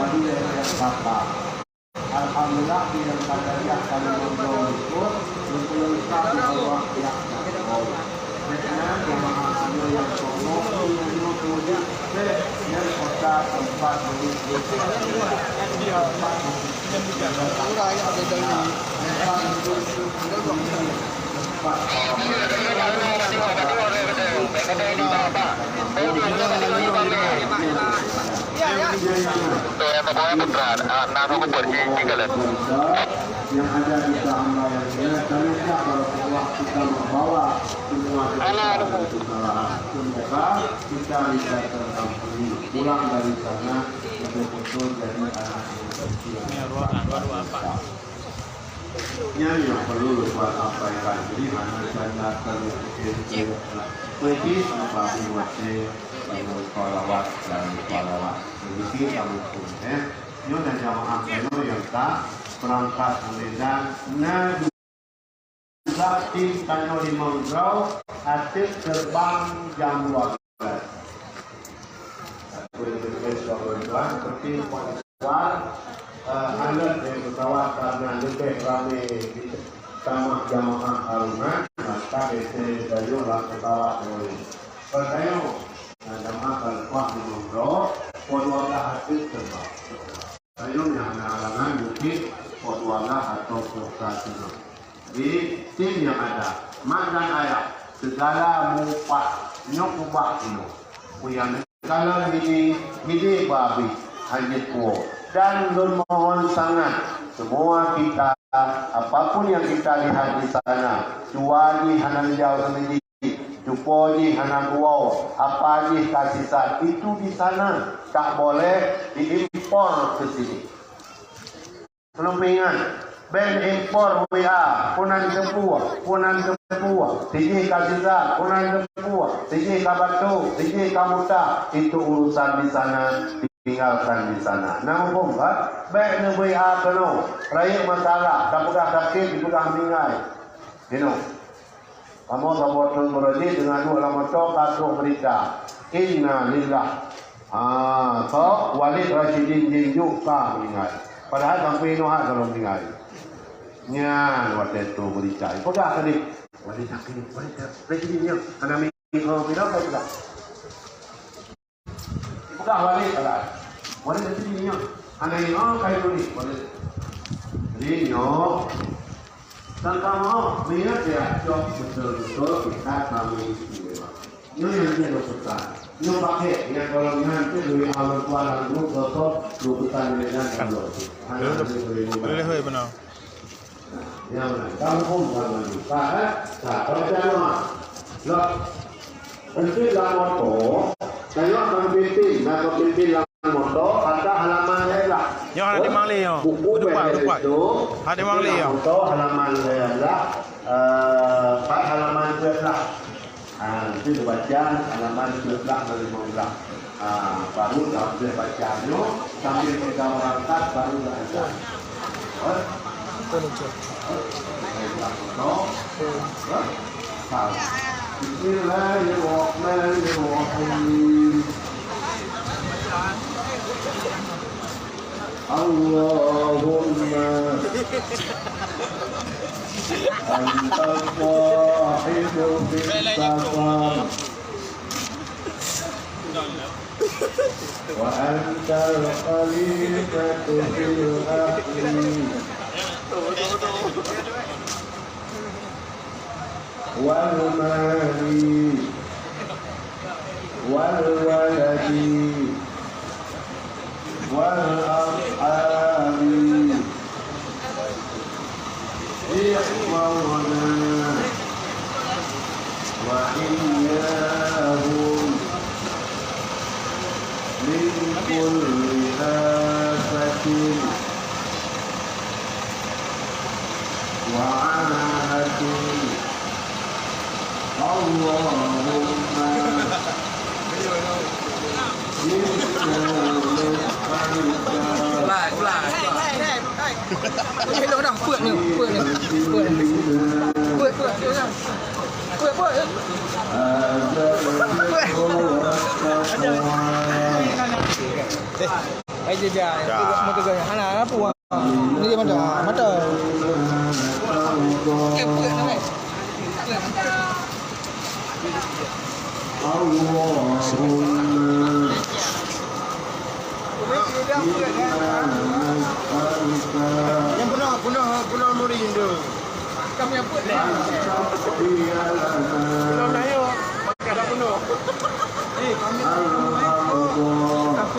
Maria yang kata Alhamdulillah yang kadang kalau ngobrol itu lengkap bahwa yang karena jemaah yang songok yang kemudian yang kota tempat beli yang ada di gambarnya ternyata kalau kita membawa semua kesalahan semoga kita bisa terampuni pulang dari sana betul-betul jadi anak yang perlu lupa sampaikan jadi hanya saya terpikir pergi sampai diwasi kolawat dan kolawat begitu kamu pun nyo dan jamaah keno yang tak perangkat Medan na juga tim kano di Mongrau atik terbang jam 12 seperti pesawat alat dari pesawat karena lebih ramai sama jamaah alumni maka DC dayulah pesawat oleh percaya jamaah kalau di Mongrau podwalah atik terbang Ayun yang halangan mungkin potwalah atau profesional. Di tim yang ada, mandan ayat segala mupat nyokubah ino. Kuyang segala ini babi hanya kuo dan mohon sangat semua kita apapun yang kita lihat di sana, cuali hanan jauh sendiri. Juponi hanan wow, apa ni kasih saat itu di sana tak boleh diimpor ke sini. Belum ingat, ben impor WA, punan kepua, tinggi kasih saat, punan kepua, tinggi kabatu, tinggi kamuta, itu urusan di sana, tinggalkan di sana. Namun kan, ben WA keno, raya masalah, tak sakit, dipegang mingai, kamu sahabat beradi dengan dua lama cok atau berita Inna lillah so Walid Rashidin jinjuk kah ingat padahal sampai inohat kalau ingat nyan waktu itu berita pegang tadi Walid Rashidin ada minum apa juga pegang Walid ada Walid Rashidin ada yang kayak ini Walid jadi tanpa mau lihat ya, jok betul-betul kita kami istimewa. Ini yang dia lakukan. Ini pakai yang kalau nanti dari awal kuala lu kotor lu bukan dengan kalau. Boleh benar. Ya benar. Kamu pun jangan lupa. Kalau jangan, lo nanti lawan motor. Saya akan binti, nak binti lawan motor. Ada halaman lah. Yang ada di Mangli yang lupa. Ada di Mangli yang. Untuk halaman lah, 4 halaman lah. Itu dibaca halaman 11 dari 15. Baru kalau dia bacanya sambil kita berangkat baru baca. Bismillahirrahmanirrahim. Allahumma anta sahibu bis-safar wa anta al-khalifatu fil ardi wal mali wal waladi والأرحام احفظنا وإياهم من كل آفة وعاهة اللهم Cái lỗ nào phượt nữa, phượt nữa, phượt phượt phượt phượt phượt dia biar. Motor gaya. Ana apa wah. Ni dia mata. Okey, apa nak? Yang punah murid tu. Kami apa dah? Punah nayo. Makan dah punah. Kami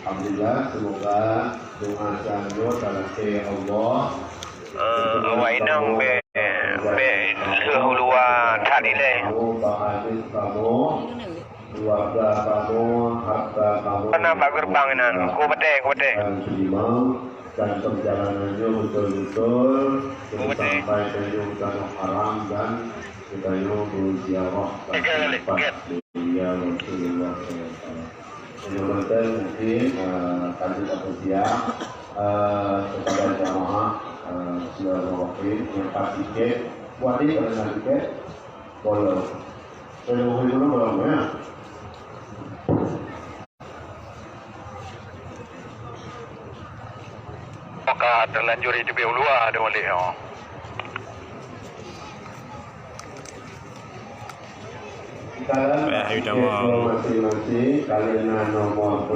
Alhamdulillah, semoga doa janjo dalam Allah. Awak inang be luar tadi le. Bahadis kamu, keluarga kamu, harta kamu. Kenapa gerbang nan? Ku bete. Dan terima dan perjalanannya betul-betul sampai ke tanah haram dan kita berziarah ke tempat mulia Rasulullah SAW. Mudah-mudahan mungkin kami dapat siap kepada jamaah Bismillahirrahmanirrahim yang pas tiket buat ini pada tiket boleh saya mau dulu belum ya maka terlanjur hidup yang luar ada boleh masing-masing kalian nomor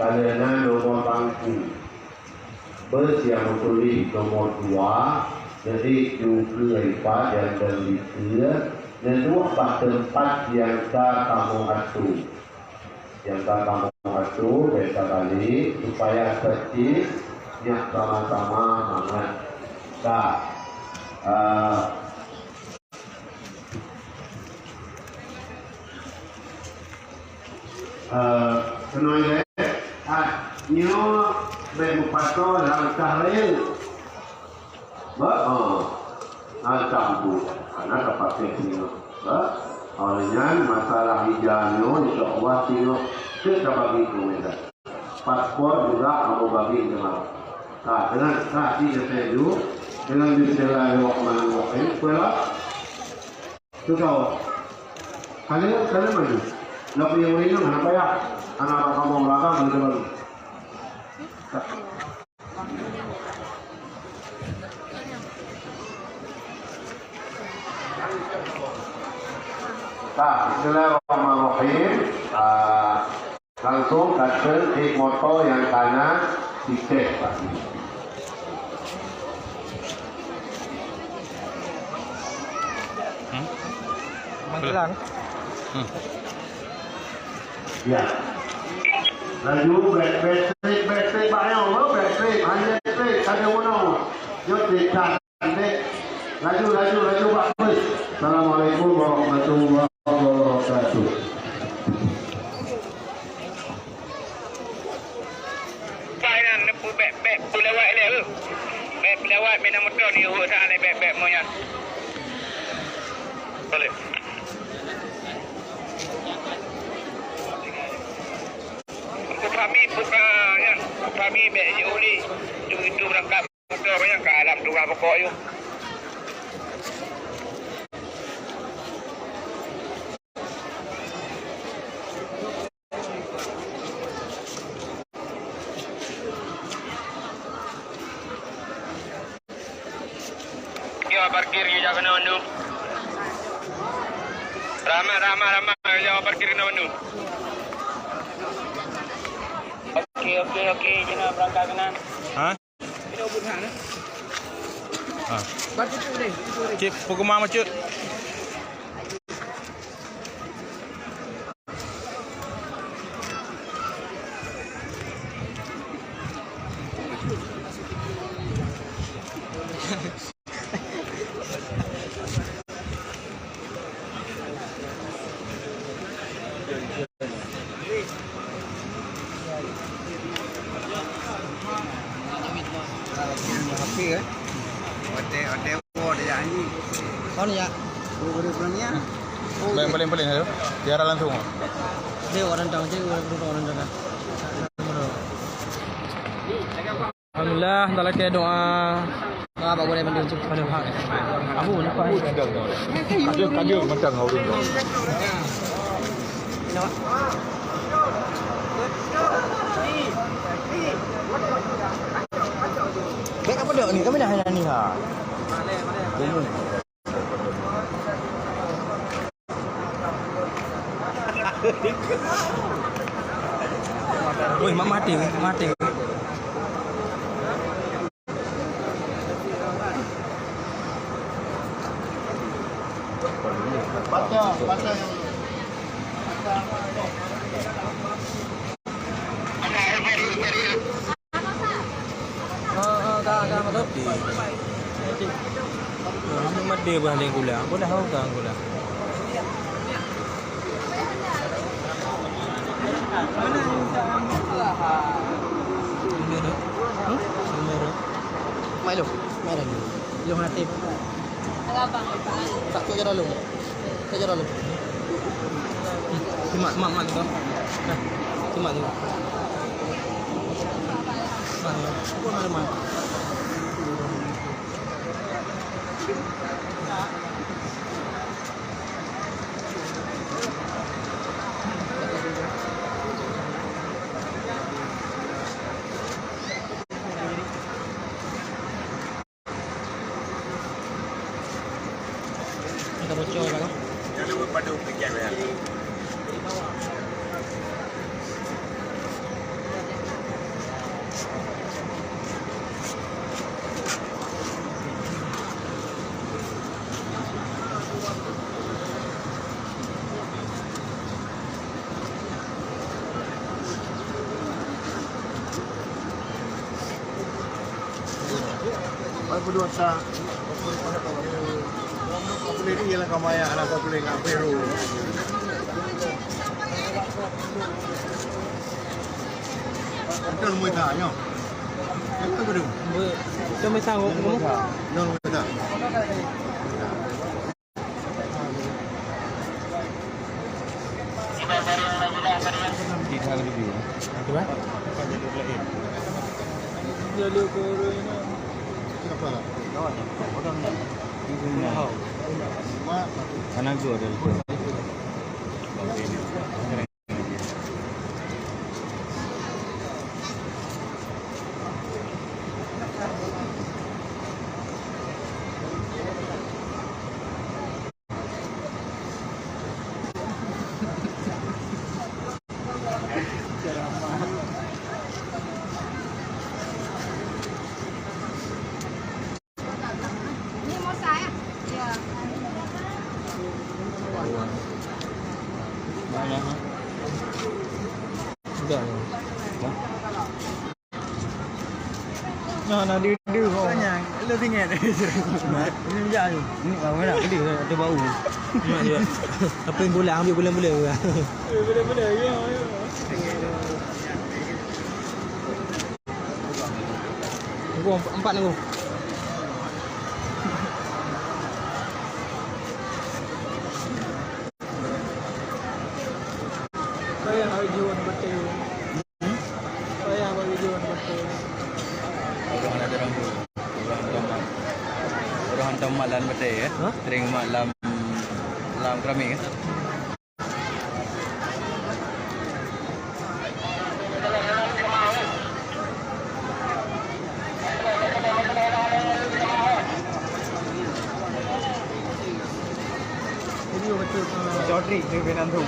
kalian nomor bangku bus yang tulis nomor 2 jadi juga lipat yang terlihat dan 2 tempat yang kamu atur beta kali supaya tertib yang sama-sama hangat senoi nyo be pato langkah lain langkah bu anak kepakai nyo olehnya masalah hijau insyaallah nyo kita bagi kemudian paspor juga kamu bagi jemaah dengan kasih setuju dengan Bismillahirrahmanirrahim kuela tu kau Kalian mana? Nak punya ini mana ya? Anak kamu belakang gitu baru. Bismillahirrahmanirrahim. Langsung kasih di motor yang kanan dicek Pak. Manggelang. Ya. Laju backstreet banyak loh backstreet hanya backstreet ada mana? Yo tidak laju Pak. Assalamualaikum warahmatullahi wabarakatuh. Kainan nepu bek lewat le. Bek lewat mina motor ni urut sana bek monya. Boleh. Kami buka ya. Kami bek je uli. Itu berangkat motor yang ke alam tukang pokok you. Parkir je jangan mandu. Ramai jangan parkir kena mandu. Okey, jangan berangkat kanan. Ha? Ini ubun hang ni. Ha. Batu tu ni. Cik pukul mana cik? Okey kan? Hotel dia janji. Kau ni ya? Boleh pulangnya. Boleh tu. Biar langsung. Dia orang tahu je orang jaga. Alhamdulillah, dah lagi doa. Apa boleh bantu untuk pada hak. Abu nampak. Kadang macam kau tu. Baik apa dak ni? Kami dah hari ni ha. Oi, mati. Baca. Dah betul. Kamu mati balik gula. Boleh tahu kan gula? Mana insya-Allah. Ini. Milo. Lu hati. Abang. Tak kira dulu. Simak tu. Nah, simak tu. Mana? Kita bocor lah. Jangan lupa pada ujian ya. Berdua sa boleh dia lah kamaya anak boleh ngapero. Betul mu tanya. Apa betul? Kau mai tahu kamu? Non betul. Tidak lagi. Apa? Jalur corona. Apa lah? Anak gua ada itu. Enggak. Nah, dia kau. Tanya, lu tinggal. Ini enggak tu. Ini kau nak gede ada bau. Mak dia. Apa yang boleh ambil boleh-boleh. Boleh-boleh ya. Gua 4 ni gua. Saya hari jual betul. Saya hari jual betul. Orang ada orang tu. Orang hantar malam betul ya. Tering malam keramik kan. Ini betul. Jodri dengan tu.